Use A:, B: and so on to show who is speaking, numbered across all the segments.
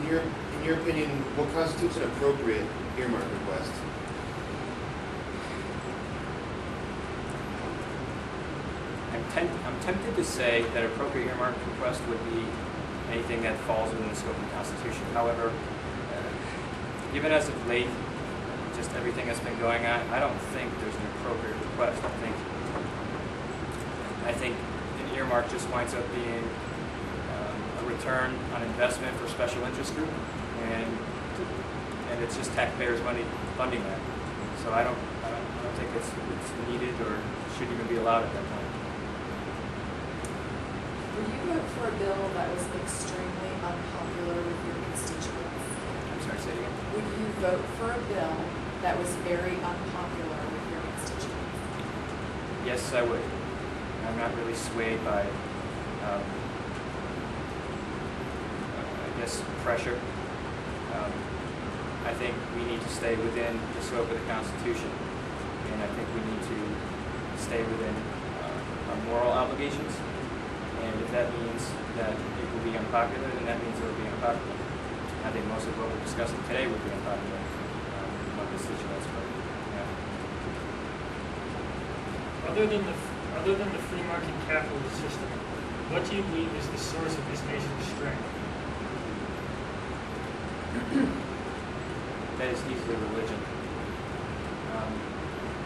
A: in your opinion, what constitutes an appropriate earmark request?
B: I'm tempted to say that appropriate earmark request would be anything that falls within the scope of the Constitution. However, given as of late, just everything that's been going on, I don't think there's an appropriate request. I think an earmark just winds up being a return on investment for special interest group, and it's just taxpayers' money funding that. So I don't think it's needed or should even be allowed at that point.
C: Would you vote for a bill that was extremely unpopular with your constituents?
B: I'm sorry, say it again.
C: Would you vote for a bill that was very unpopular with your constituents?
B: Yes, I would. I'm not really swayed by, I guess, pressure. I think we need to stay within the scope of the Constitution, and I think we need to stay within our moral obligations. And if that means that it will be unpopular, then that means it will be unpopular. I think most of what we're discussing today would be unpopular among constituents, but yeah.
D: Other than the free market capitalist system, what do you believe is the source of this nation's strength?
B: That is easily religion.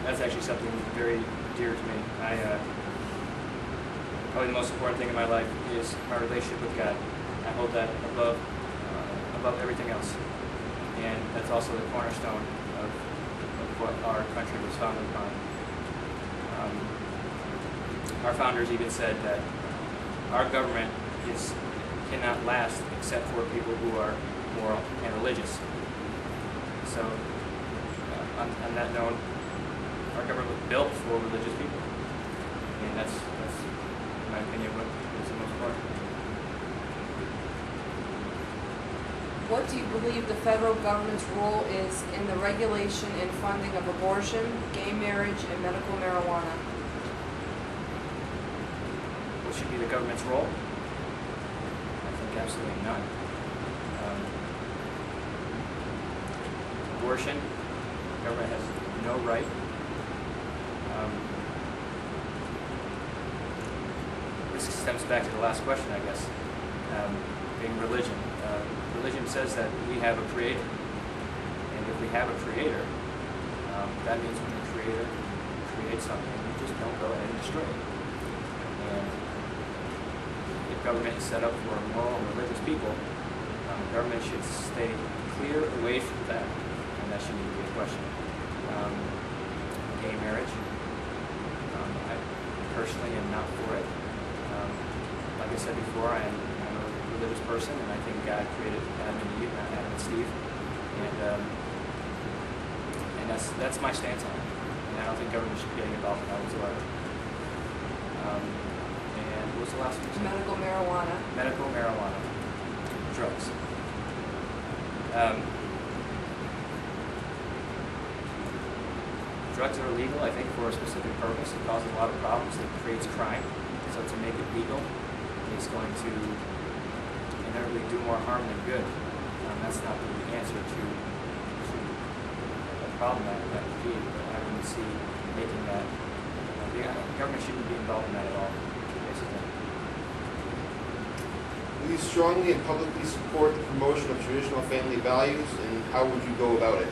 B: That's actually something very dear to me. Probably the most important thing in my life is my relationship with God. I hold that above everything else. And that's also the cornerstone of what our country was founded upon. Our founders even said that our government cannot last except for people who are moral and religious. So, on that note, our government was built for religious people. And that's in my opinion, what is the most important.
E: What do you believe the federal government's role is in the regulation and funding of abortion, gay marriage, and medical marijuana?
B: What should be the government's role? I think absolutely none. Abortion, the government has no right. This stems back to the last question, I guess, being religion. Religion says that we have a creator, and if we have a creator, that means when the creator creates something, we just don't go ahead and destroy it. And if government is set up for moral and religious people, government should stay clear away from that, and that shouldn't even be a question. Gay marriage, I personally am not for it. Like I said before, I'm a religious person, and I think God created Adam and Eve, not Adam and Steve, and that's my stance on it. And I don't think government should be getting involved in that whatsoever. And what was the last one?
E: Medical marijuana.
B: Medical marijuana, drugs. Drugs are illegal, I think, for a specific purpose. It causes a lot of problems. It creates crime. So to make it legal is going to inevitably do more harm than good. That's not the answer to a problem that would be. But I wouldn't see making that. The government shouldn't be involved in that at all, basically.
A: Will you strongly and publicly support the promotion of traditional family values, and how would you go about it?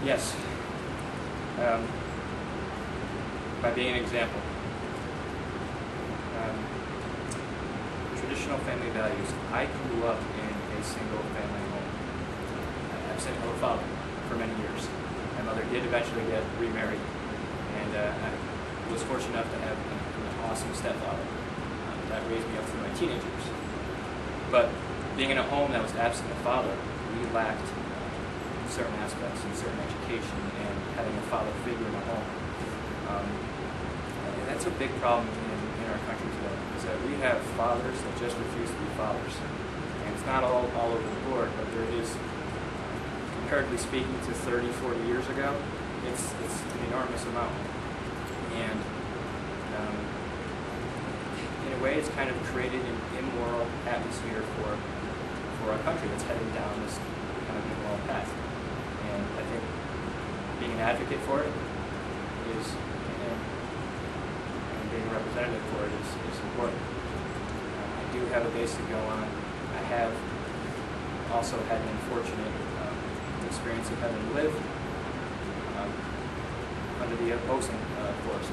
B: Yes. By being an example. Traditional family values. I grew up in a single family home. Absent of a father for many years. My mother did eventually get remarried, and I was fortunate enough to have an awesome stepfather that raised me up through my teenage years. But being in a home that was absent of a father, we lacked certain aspects and certain education and having a father figure in the home. And that's a big problem in our country today, is that we have fathers that just refuse to be fathers. And it's not all over the board, but there is, comparatively speaking to 30, 40 years ago, it's an enormous amount. And in a way, it's kind of created an immoral atmosphere for for our country that's heading down this kind of immoral path. And I think being an advocate for it is, and being a representative for it is important. I do have a base to go on. I have also had an unfortunate experience of having lived under the opposing force.